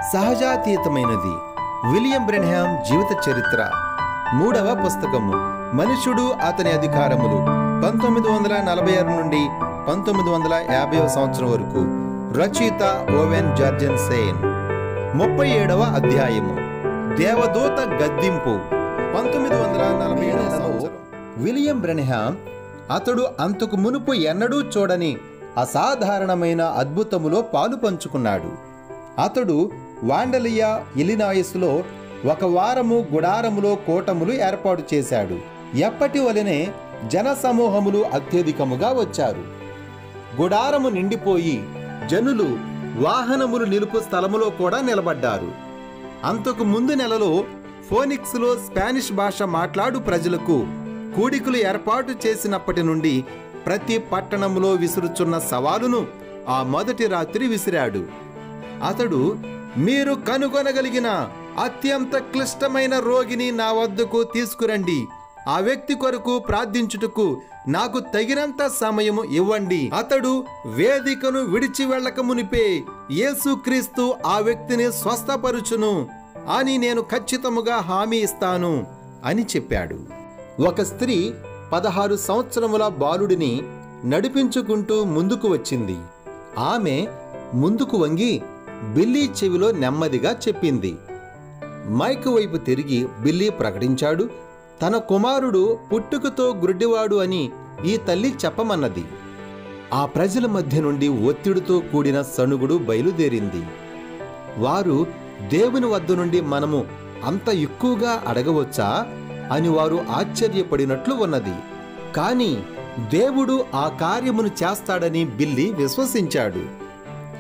సహజాతీతమైనది. William Branham జీవిత చరిత్ర 3వ పుస్తకము. మనుష్యుడు అతని అధికారములు 1946 నుండి 1950వ సంవత్సరం వరకు. రచయిత ఓవెన్ జార్జెన్సేన్. 37వ అధ్యాయము. దేవదూత గద్దింపు 1947వ సంవత్సరం. విలియం బ్రెన్హామ్ అతడు అంతకు మునుపు ఎన్నడూ చూడని అసాధారణమైన అద్భుతములో పాలు పంచుకున్నాడు. అతడు వాండలియా, ఇలినాయిస్లో 1 వారము గుడారములో కూటములు ఏర్పాటు చేశాడు. ఎప్పటి వలనే జనసమూహములు అత్యధికముగా వచ్చారు. గుడారము నిండిపోయి జనులు వాహనములు నిలుపు స్థలములో కూడా నిలబడ్డారు. అంతకు ముందు నెలలో ఫోనిక్స్లో స్పానిష్ భాష మాట్లాడు ప్రజలకు కూడికలు ఏర్పాటు చేసినప్పటి నుండి ప్రతి పట్టణంలో విసురుచున్న సవాలును ఆ మొదటి రాత్రి విసిరాడు. అతడు, మీరు కనుగొనగలిగిన అత్యంత క్లిష్టమైన రోగిని నా వద్దకు తీసుకురండి. ఆ వ్యక్తి కొరకు ప్రార్థించుటకు నాకు తగినంత సమయము ఇవ్వండి. అతడు వేదికను విడిచి వెళ్ళక మునిపే యేసుక్రీస్తు ఆ వ్యక్తిని స్వస్థపరుచును అని నేను ఖచ్చితముగా హామీ ఇస్తాను అని చెప్పాడు. ఒక స్త్రీ 16 సంవత్సరముల బాలుడిని నడిపించుకుంటూ ముందుకు వచ్చింది. ఆమె ముందుకు వంగి బిల్లీ చెవిలో నెమ్మదిగా చెప్పింది. మైక్ వైపు తిరిగి బిల్లీ ప్రకటించాడు, తన కుమారుడు పుట్టుకతో గ్రుడ్డివాడు అని ఈ తల్లి చెప్పమన్నది. ఆ ప్రజల మధ్య నుండి ఒత్తిడితో కూడిన సణుగుడు బయలుదేరింది. వారు దేవుని వద్ద నుండి మనము అంత ఎక్కువగా అడగవచ్చా అని వారు ఆశ్చర్యపడినట్లు ఉన్నది. కానీ దేవుడు ఆ కార్యమును చేస్తాడని బిల్లీ విశ్వసించాడు.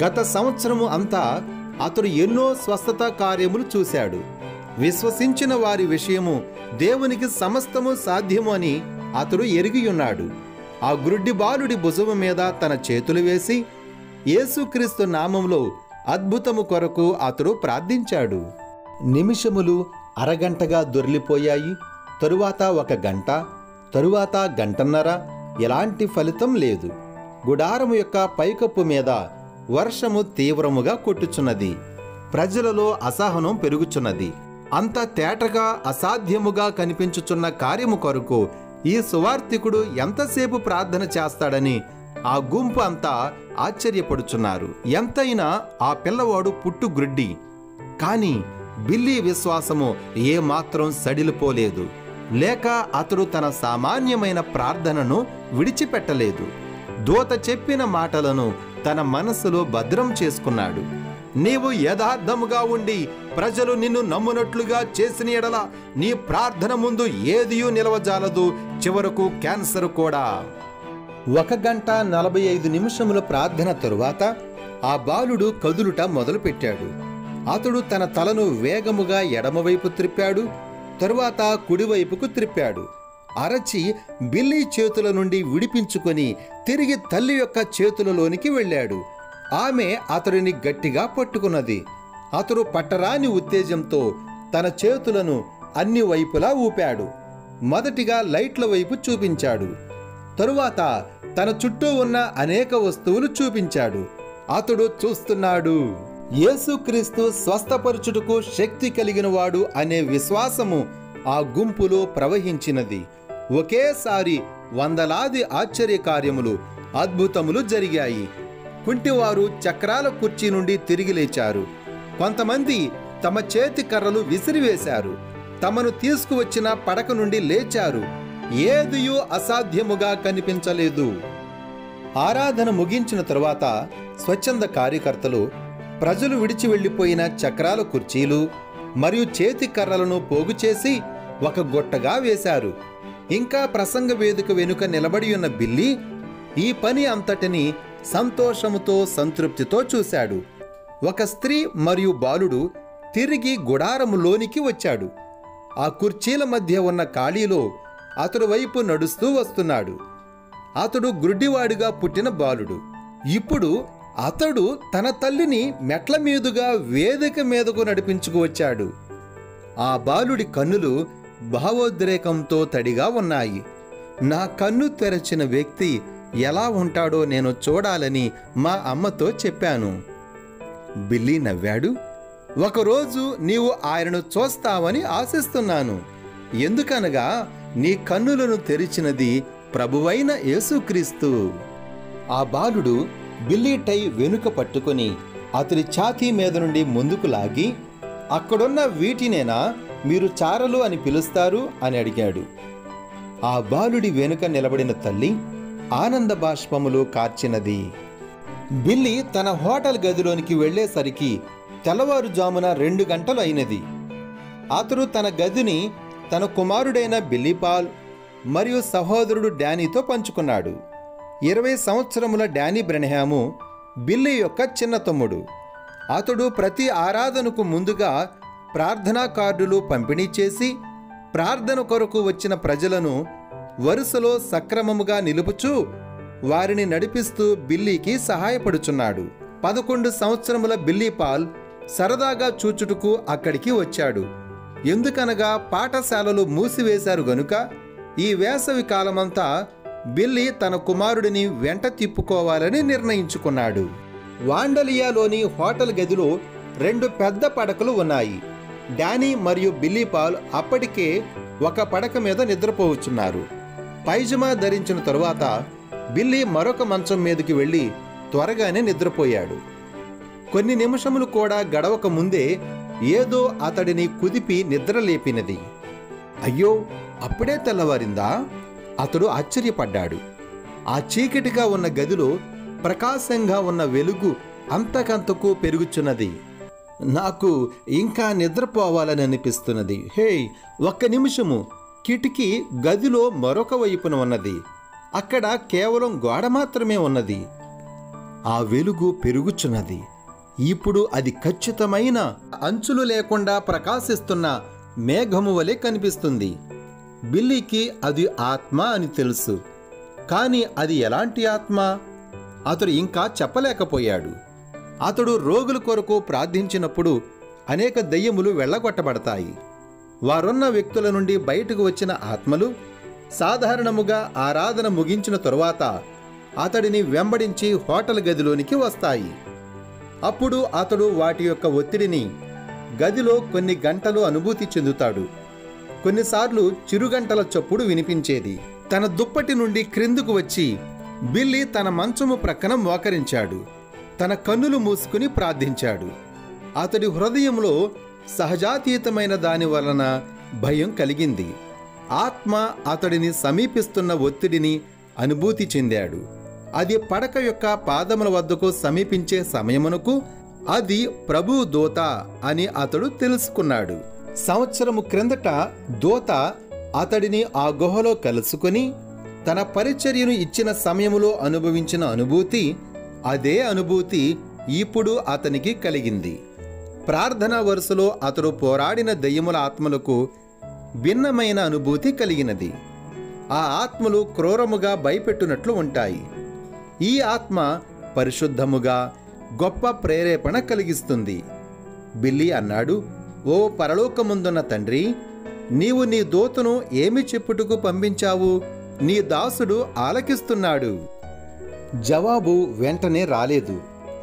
గత సంవత్సరము అంతా అతడు ఎన్నో స్వస్థత కార్యములు చూశాడు. విశ్వసించిన వారి విషయము దేవునికి సమస్తము సాధ్యము అని అతడు ఎరిగియున్నాడు. ఆ గ్రుడ్డి బాలుడి భుజము మీద తన చేతులు వేసి యేసుక్రీస్తు నామములో అద్భుతము కొరకు అతడు ప్రార్థించాడు. నిమిషములు అరగంటగా దొర్లిపోయాయి. తరువాత 1 గంట, తరువాత గంటన్నర. ఎలాంటి ఫలితం లేదు. గుడారము యొక్క పైకప్పు మీద వర్షము తీవ్రముగా కొట్టుచున్నది. ప్రజలలో అసహనం పెరుగుచున్నది. అంత తేటగా అసాధ్యముగా కనిపించుచున్న కార్యము కొరకు ఈ సువార్తికుడు ఎంతసేపు ప్రార్థన చేస్తాడని ఆ గుంపు అంతా ఆశ్చర్యపడుచున్నారు. ఎంతైనా ఆ పిల్లవాడు పుట్టుగ్రుడ్డి. కాని బిల్లీ విశ్వాసము ఏమాత్రం సడిలిపోలేదు. లేక అతడు తన సామాన్యమైన ప్రార్థనను విడిచిపెట్టలేదు. దూత చెప్పిన మాటలను తన మనస్సులో భద్రం చేసుకున్నాడు. నీవు యథార్థముగా ఉండి ప్రజలు నిన్ను నమ్మునట్లుగా చేసిన ఎడల నీ ప్రార్థన ముందు ఏదియూ నిలవజాలదు, చివరకు క్యాన్సర్ కూడా. 1 గంట 45 నిమిషముల ప్రార్థన తరువాత ఆ బాలుడు కదులుట మొదలుపెట్టాడు. అతడు తన తలను వేగముగా ఎడమవైపు త్రిప్పాడు, తరువాత కుడివైపుకు త్రిప్పాడు. అరచి బిల్లీ చేతుల నుండి విడిపించుకొని తిరిగి తల్లి యొక్క చేతులలోనికి వెళ్ళాడు. ఆమె అతడిని గట్టిగా పట్టుకున్నది. అతడు పట్టరాని ఉత్తేజంతో తన చేతులను అన్ని వైపులా ఊపాడు. మొదటిగా లైట్ల వైపు చూపించాడు. తరువాత తన చుట్టూ ఉన్న అనేక వస్తువులు చూపించాడు. అతడు చూస్తున్నాడు. యేసుక్రీస్తు స్వస్థపరచుటకు శక్తి కలిగిన వాడు అనే విశ్వాసము ఆ గుంపులో ప్రవహించినది. ఒకేసారి వందలాది ఆశ్చర్య కార్యములు, అద్భుతములు జరిగాయి. కుంటివారు చక్రాల కుర్చీ నుండి తిరిగి లేచారు. కొంతమంది తమ చేతి కర్రలు విసిరివేశారు. తమను తీసుకువచ్చిన పడక నుండి లేచారు. ఏదియూ అసాధ్యముగా కనిపించలేదు. ఆరాధన ముగించిన తరువాత స్వచ్ఛంద కార్యకర్తలు ప్రజలు విడిచి వెళ్లిపోయిన చక్రాల కుర్చీలు మరియు చేతి కర్రలను పోగు చేసి ఒక గొట్టగా వేశారు. ఇంకా ప్రసంగ వేదిక వెనుక నిలబడి ఉన్న బిల్లీ ఈ పని అంతటిని సంతోషముతో సంతృప్తితో చూశాడు. ఒక స్త్రీ మరియు బాలుడు తిరిగి గుడారములోనికి వచ్చాడు. ఆ కుర్చీల మధ్య ఉన్న ఖాళీలో అతడు వైపు నడుస్తూ వస్తున్నాడు. అతడు గ్రుడ్డివాడిగా పుట్టిన బాలుడు. ఇప్పుడు అతడు తన తల్లిని మెట్ల మీదుగా వేదిక మీదకు నడిపించుకు వచ్చాడు. ఆ బాలుడి కన్నులు భావోద్రేకంతో తడిగా ఉన్నాయి. నా కన్ను తెరచిన వ్యక్తి ఎలా ఉంటాడో నేను చూడాలని మా అమ్మతో చెప్పాను. బిల్లీ నవ్వాడు. ఒకరోజు నీవు ఆయనను చూస్తావని ఆశిస్తున్నాను. ఎందుకనగా నీ కన్నులను తెరిచినది ప్రభువైన యేసుక్రీస్తు. ఆ బాలుడు బిల్లీ టై వెనుక పట్టుకొని అతని ఛాతీ మీద నుండి ముందుకు లాగి, అక్కడున్న వీటినేనా మీరు చారలు అని పిలుస్తారు అని అడిగాడు. ఆ బాలుడి వెనుక నిలబడిన తల్లి ఆనంద బాష్పములు కార్చినది. బిల్లీ తన హోటల్ గదిలోనికి వెళ్లేసరికి తెల్లవారుజామున 2 గంటలు అయినది. అతడు తన గదిని తన కుమారుడైన బిల్లీ పాల్ మరియు సహోదరుడు డానీతో పంచుకున్నాడు. 20 సంవత్సరముల డానీ బ్రెన్హాము బిల్లీ యొక్క చిన్న తమ్ముడు. అతడు ప్రతి ఆరాధనకు ముందుగా ప్రార్థనా కార్డులు పంపిణీ చేసి ప్రార్థన కొరకు వచ్చిన ప్రజలను వరుసలో సక్రమముగా నిలుపుచూ వారిని నడిపిస్తూ బిల్లీకి సహాయపడుచున్నాడు. 11 సంవత్సరముల బిల్లీ పాల్ సరదాగా చూచుటకు అక్కడికి వచ్చాడు. ఎందుకనగా పాఠశాలలు మూసివేశారు గనుక ఈ వేసవి కాలమంతా బిల్లీ తన కుమారుడిని వెంట తిప్పుకోవాలని నిర్ణయించుకున్నాడు. వాండలియాలోని హోటల్ గదిలో 2 పెద్ద పడకలు ఉన్నాయి. డానీ మరియు బిల్లీ పాల్ అప్పటికే ఒక పడక మీద నిద్రపోవచ్చున్నారు. పైజమా ధరించిన తరువాత బిల్లీ మరొక మంచం మీదకి వెళ్ళి త్వరగానే నిద్రపోయాడు. కొన్ని నిమిషములు కూడా గడవక ముందే ఏదో అతడిని కుదిపి నిద్రలేపినది. అయ్యో, అప్పుడే తెల్లవారిందా? అతడు ఆశ్చర్యపడ్డాడు. ఆ చీకటిగా ఉన్న గదిలో ప్రకాశంగా ఉన్న వెలుగు అంతకంతకు పెరుగుచున్నది. నాకు ఇంకా నిద్రపోవాలని అనిపిస్తున్నది. హే, ఒక్క నిమిషము. కిటికీ గదిలో మరొక వైపున ఉన్నది. అక్కడ కేవలం గోడ మాత్రమే ఉన్నది. ఆ వెలుగు పెరుగుచున్నది. ఇప్పుడు అది ఖచ్చితమైన అంచులు లేకుండా ప్రకాశిస్తున్న మేఘము వలె కనిపిస్తుంది. బిల్లీకి అది ఆత్మ అని తెలుసు. కానీ అది ఎలాంటి ఆత్మ? అతడు ఇంకా చెప్పలేకపోయాడు. అతడు రోగుల కొరకు ప్రార్థించినప్పుడు అనేక దెయ్యములు వెళ్ళగొట్టబడతాయి. వారున్న వ్యక్తుల నుండి బయటకు వచ్చిన ఆత్మలు సాధారణముగా ఆరాధన ముగించిన తరువాత అతడిని వెంబడించి హోటల్ గదిలోనికి వస్తాయి. అప్పుడు అతడు వాటి యొక్క ఒత్తిడిని గదిలో కొన్ని గంటలు అనుభూతి చెందుతాడు. కొన్నిసార్లు చిరుగంటల చప్పుడు వినిపించేది. తన దుప్పటి నుండి క్రిందుకు వచ్చి బిల్లీ తన మంచము ప్రక్కన మోకరించాడు. తన కన్నులు మూసుకుని ప్రార్థించాడు. అతడి హృదయంలో సహజాతీతమైన దాని వలన భయం కలిగింది. ఆత్మ అతడిని సమీపిస్తున్న ఒత్తిడిని అనుభూతి చెందాడు. అది పడక యొక్క పాదముల వద్దకు సమీపించే సమయమునకు అది ప్రభు దూత అని అతడు తెలుసుకున్నాడు. సంవత్సరము క్రిందట దూత అతడిని ఆ గుహలో కలుసుకొని తన పరిచర్యను ఇచ్చిన సమయములో అనుభవించిన అనుభూతి, అదే అనుభూతి ఇప్పుడు అతనికి కలిగింది. ప్రార్థనా వరుసలో అతడు పోరాడిన దెయ్యముల ఆత్మలకు భిన్నమైన అనుభూతి కలిగినది. ఆ ఆత్మలు క్రూరముగా భయపెట్టునట్లు ఉంటాయి. ఈ ఆత్మ పరిశుద్ధముగా గొప్ప ప్రేరేపణ కలిగిస్తుంది. బిల్లీ అన్నాడు, ఓ పరలోకముందున్న తండ్రి, నీవు నీ దూతను ఏమి చెప్పుటకు పంపించావు? నీ దాసుడు ఆలకిస్తున్నాడు. జవాబు వెంటనే రాలేదు.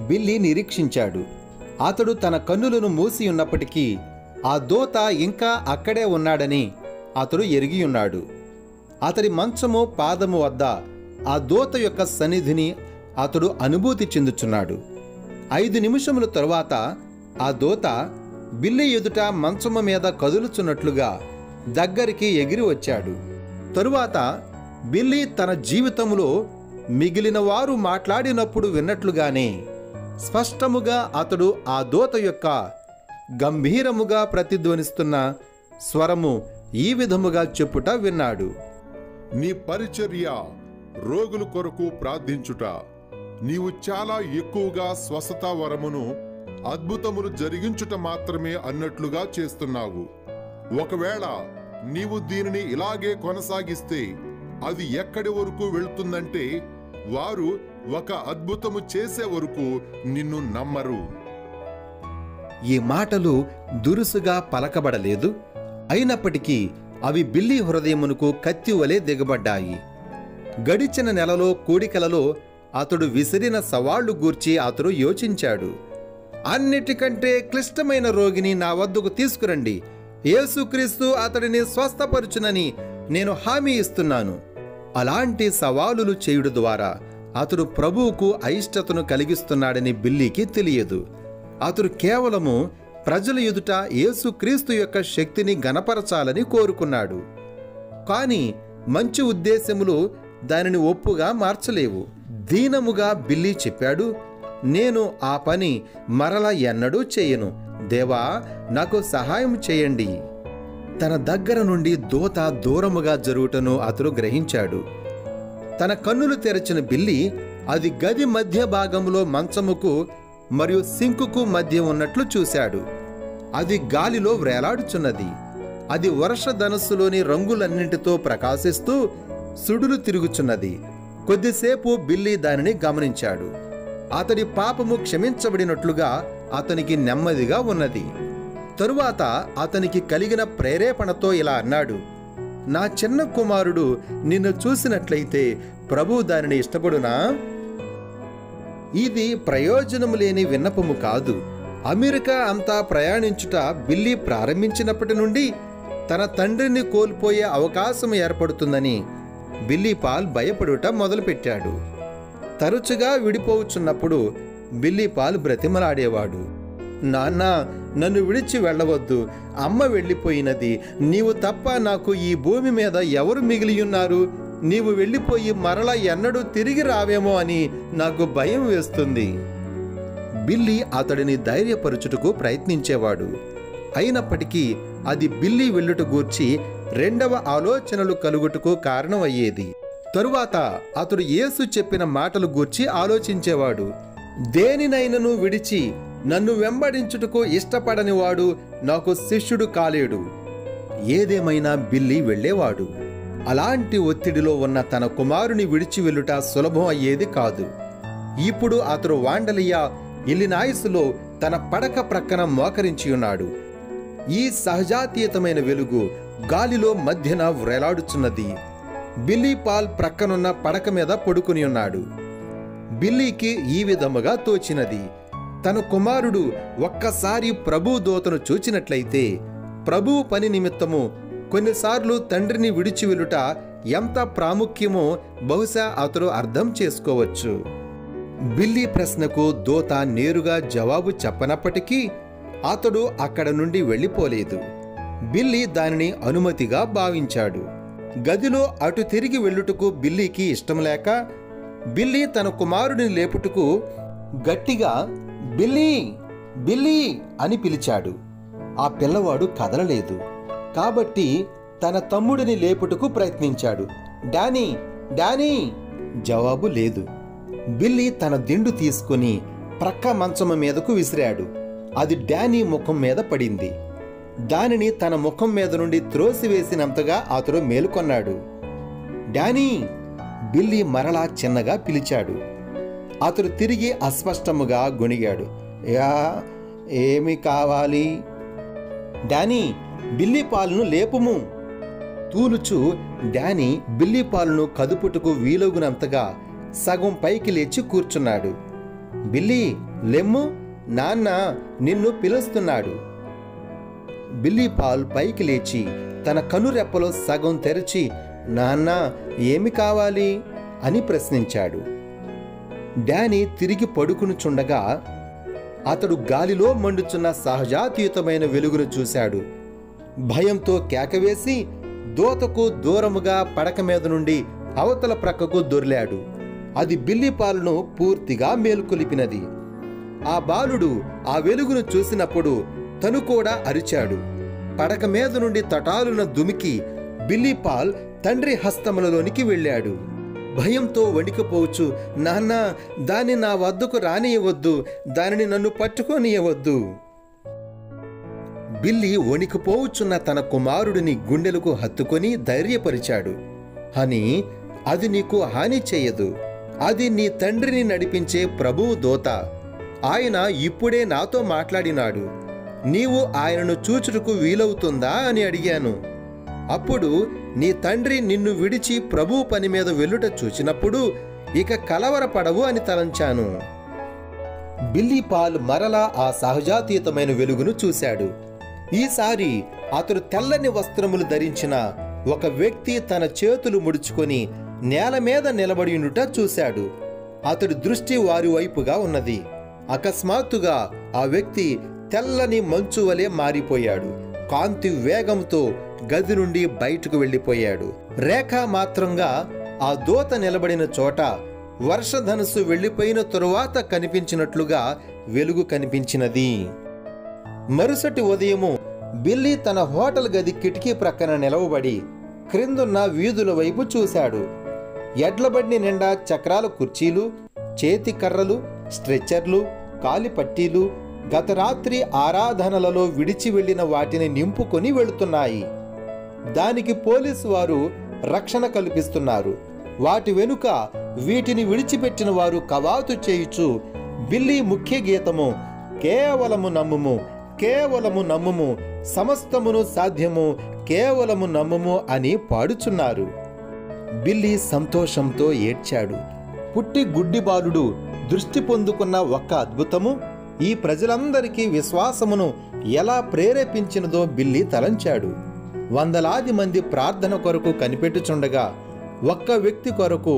బిల్లీ నిరీక్షించాడు. అతడు తన కన్నులను మూసి ఉన్నప్పటికీ ఆ దూత ఇంకా అక్కడే ఉన్నాడని అతడు ఎరిగియున్నాడు. అతడి మంచము పాదము వద్ద ఆ దూత యొక్క సన్నిధిని అతడు అనుభూతి చెందుచున్నాడు. 5 నిమిషముల తరువాత ఆ దూత బిల్లీ ఎదుట మంచము మీద కదులుచున్నట్లుగా దగ్గరికి ఎగిరి వచ్చాడు. తరువాత బిల్లీ తన జీవితంలో మిగిలిన వారు మాట్లాడినప్పుడు విన్నట్లుగానే స్పష్టముగా అతడు ఆ దూత యొక్క గంభీరముగా ప్రతిధ్వనిస్తున్న స్వరము ఈ విధముగా చెప్పుట విన్నాడు. నీ పరిచర్య రోగుల కొరకు ప్రార్థించుట, నీవు చాలా ఎక్కువగా స్వస్థత వరమును అద్భుతములు జరిగించుట మాత్రమే అన్నట్లుగా చేస్తున్నావు. ఒకవేళ నీవు దీనిని ఇలాగే కొనసాగిస్తే అది ఎక్కడి వరకు వెళ్తుందంటే వారు ఒక అద్భుతము చేసే వరకు నిన్ను నమ్మరు. ఈ మాటలు దురుసుగా పలకబడలేదు. అయినప్పటికీ అవి బిల్లీ హృదయమునకు కత్తి వలె దిగబడ్డాయి. గడిచిన నెలలో కూడికలలో అతడు విసిరిన సవాళ్లు గూర్చి అతడు యోచించాడు. అన్నిటికంటే క్లిష్టమైన రోగిని నా వద్దకు తీసుకురండి. యేసుక్రీస్తు అతడిని స్వస్థపరచునని నేను హామీ ఇస్తున్నాను. అలాంటి సవాలులు చేయుడు ద్వారా అతడు ప్రభువుకు అయిష్టతను కలిగిస్తున్నాడని బిల్లీకి తెలియదు. అతడు కేవలము ప్రజల ఎదుట యేసుక్రీస్తు యొక్క శక్తిని గణపరచాలని కోరుకున్నాడు. కానీ మంచి ఉద్దేశములు దానిని ఒప్పుగా మార్చలేవు. దీనముగా బిల్లీ చెప్పాడు, నేను ఆ పని మరలా ఎన్నడూ చేయను. దేవా, నాకు సహాయం చేయండి. తన దగ్గర నుండి దూత దూరముగా జరుగుటను అతడు గ్రహించాడు. తన కన్నులు తెరచిన బిల్లీ అది గది మధ్య భాగంలో మంచముకు మరియు సింకుకు మధ్య ఉన్నట్లు చూశాడు. అది గాలిలో వ్రేలాడుచున్నది. అది వర్షధనస్సులోని రంగులన్నింటితో ప్రకాశిస్తూ సుడులు తిరుగుచున్నది. కొద్దిసేపు బిల్లీ దానిని గమనించాడు. అతడి పాపము క్షమించబడినట్లుగా అతనికి నెమ్మదిగా ఉన్నది. తరువాత అతనికి కలిగిన ప్రేరేపణతో ఇలా అన్నాడు, నా చిన్న కుమారుడు నిన్ను చూసినట్లయితే ప్రభువు దానిని ఇష్టపడునా? ఇది ప్రయోజనము లేని విన్నపము కాదు. అమెరికా అంతా ప్రయాణించుట బిల్లీ ప్రారంభించినప్పటి నుండి తన తండ్రిని కోల్పోయే అవకాశం ఏర్పడుతుందని బిల్లీ పాల్ భయపడుట మొదలుపెట్టాడు. తరచుగా విడిపోవచ్చున్నప్పుడు బిల్లీ పాల్ బ్రతిమలాడేవాడు, నాన్న, నన్ను విడిచి వెళ్ళవద్దు. అమ్మ వెళ్ళిపోయినది. నీవు తప్ప నాకు ఈ భూమి మీద ఎవరు మిగిలియున్నారు? నీవు వెళ్ళిపోయి మరలా ఎన్నడూ తిరిగి రావేమో అని నాకు భయం వేస్తుంది. బిల్లీ అతడిని ధైర్యపరచుటకు ప్రయత్నించేవాడు. అయినప్పటికీ అది బిల్లీ వెళ్ళుట గూర్చి రెండవ ఆలోచనలు కలుగుటకు కారణమయ్యేది. తరువాత అతడు యేసు చెప్పిన మాటలు గూర్చి ఆలోచించేవాడు. దేనినైనను విడిచి నన్ను వెంబడించుటకు ఇష్టపడని వాడు నాకు శిష్యుడు కాలేడు. ఏదేమైనా బిల్లీ వెళ్ళేవాడు. అలాంటి ఒత్తిడిలో ఉన్న తన కుమారుని విడిచి వెళ్ళుట సులభం అయ్యేది కాదు. ఇప్పుడు అతడు వాండలియా ఇల్లినాయిసులో తన పడక ప్రక్కన మోకరించి ఉన్నాడు. ఈ సహజాతీయతమైన వెలుగు గాలిలో మధ్యన వ్రేలాడుచున్నది. బిల్లీ పాల్ ప్రక్కనున్న పడక మీద పడుకుని ఉన్నాడు. బిల్లీకి ఈ విధముగా తోచినది, తన కుమారుడు ఒక్కసారి ప్రభు దూతను చూచినట్లయితే ప్రభువు పని నిమిత్తము కొన్నిసార్లు తండ్రిని విడిచి వెళ్ళుట ఎంత ప్రాముఖ్యమో బహుశా అతడు అర్థం చేసుకోవచ్చు. బిల్లీ ప్రశ్నకు దూత నేరుగా జవాబు చెప్పనప్పటికీ అతడు అక్కడ నుండి వెళ్ళిపోలేదు. బిల్లీ దానిని అనుమతిగా భావించాడు. గదిలో అటు తిరిగి వెళ్ళుటకు బిల్లీకి ఇష్టం లేక బిల్లీ తన కుమారుడిని లేపుటకు గట్టిగా బిల్లీ, బిల్లీ అని పిలిచాడు. ఆ పిల్లవాడు కదలలేదు. కాబట్టి తన తమ్ముడిని లేపుటకు ప్రయత్నించాడు. Danny, Danny. జవాబు లేదు. బిల్లీ తన దిండు తీసుకుని ప్రక్క మంచం మీదకు విసిరాడు. అది డానీ ముఖం మీద పడింది. దానిని తన ముఖం మీద నుండి త్రోసివేసినంతగా అతడు మేలుకొన్నాడు. డానీ, బిల్లీ మరలా చిన్నగా పిలిచాడు. అతడు తిరిగి అస్పష్టముగా గొణిగాడు. యా, ఏమి కావాలి? డానీ, బిల్లీ పాలును లేపుము. తూలుచు డానీ బిల్లీ పాలును కదుపుటకు వీలగునంతగా సగం పైకి లేచి కూర్చున్నాడు. బిల్లీ, లెమ్ము, నాన్న నిన్ను పిలుస్తున్నాడు. బిల్లీ పాల్ పైకి లేచి తన కనురెప్పలో సగం తెరచి, నాన్న ఏమి కావాలి అని ప్రశ్నించాడు. డానీ తిరిగి పడుకునుచుండగా అతడు గాలిలో మండుచున్న సహజాతీతమైన వెలుగును చూశాడు. భయంతో కేకవేసి దూతకు దూరముగా పడక మీద నుండి అవతల ప్రక్కకు దొర్లాడు. అది బిల్లీ పాలును పూర్తిగా మేలుకొలిపినది. ఆ బాలుడు ఆ వెలుగును చూసినప్పుడు తను కూడా అరిచాడు. పడక మీద నుండి తటాలున దుమికి బిల్లీ పాల్ తండ్రి హస్తములలోనికి వెళ్ళాడు. భయంతో వణికిపోవచ్చు, నాన్న, దాన్ని నా వద్దకు రానియవద్దు, దానిని నన్ను పట్టుకోనియవద్దు. బిల్లీ వణికిపోవచ్చున్న తన కుమారుడిని గుండెలకు హత్తుకొని ధైర్యపరిచాడు. అని అది నీకు హాని చేయదు. అది నీ తండ్రిని నడిపించే ప్రభువు దూత. ఆయన ఇప్పుడే నాతో మాట్లాడినాడు. నీవు ఆయనను చూచుటకు వీలవుతుందా అని అడిగాను. అప్పుడు నీ తండ్రి నిన్ను విడిచి ప్రభువు పని మీద వెళ్ళుట చూచినప్పుడు ఇక కలవరపడవు అని తలంచాను. బిల్లీ పాల్ మరలా ఆ సహజాతీతమైన వెలుగును చూశాడు. ఈసారి అతడు తెల్లని వస్త్రములు ధరించిన ఒక వ్యక్తి తన చేతులు ముడుచుకొని నేల మీద నిలబడియుండుట చూశాడు. అతడి దృష్టి వారి వైపుగా ఉన్నది. అకస్మాత్తుగా ఆ వ్యక్తి తెల్లని మంచు వలె మారిపోయాడు. కాంతి వేగంతో గది నుండి బయటకు వెళ్ళిపోయాడు. రేఖ మాత్రంగా ఆ దూత నిలబడిన చోట వర్షధనుసు వెళ్ళిపోయిన తరువాత కనిపించినట్లుగా వెలుగు కనిపించినది. మరుసటి ఉదయము బిల్లీ తన హోటల్ గది కిటికీ ప్రక్కన నిలవబడి క్రిందున్న వీధుల వైపు చూశాడు. ఎడ్లబండి నిండా చక్రాల కుర్చీలు, చేతి కర్రలు, స్ట్రెచ్చర్లు, కాలిపట్టీలు గత రాత్రి ఆరాధనలలో విడిచి వెళ్లిన వాటిని నింపుకొని వెళుతున్నాయి. దానికి పోలీసు వారు రక్షణ కల్పిస్తున్నారు. వాటి వెనుక వీటిని విడిచిపెట్టిన వారు కవాతు చేయుచు బిల్లీ ముఖ్య గీతము కేవలము నమ్ముము, కేవలము నమ్ముము, సమస్తమును సాధ్యము, కేవలము నమ్ముము అని పాడుచున్నారు. బిల్లీ సంతోషంతో ఏడ్చాడు. పుట్టి గుడ్డి బాలుడు దృష్టి పొందుకున్న ఒక్క అద్భుతము ఈ ప్రజలందరికీ విశ్వాసమును ఎలా ప్రేరేపించినదో బిల్లీ తలంచాడు. వందలాది మంది ప్రార్థన కొరకు కనిపెట్టుచుండగా ఒక్క వ్యక్తి కొరకు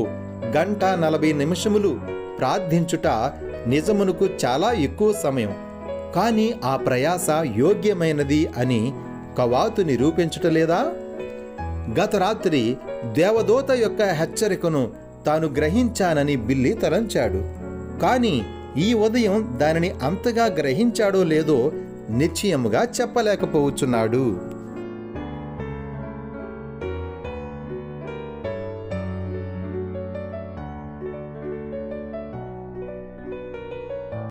1:40 నిమిషములు ప్రార్థించుట నిజమునకు చాలా ఎక్కువ సమయం. కానీ ఆ ప్రయాస యోగ్యమైనది అని కవాతు నిరూపించుటలేదా? గత రాత్రి దేవదూత యొక్క హెచ్చరికను తాను గ్రహించానని బిల్లీ తలంచాడు. కానీ ఈ ఉదయం దానిని అంతగా గ్రహించాడో లేదో నిశ్చయముగా చెప్పలేకపోవచ్చున్నాడు.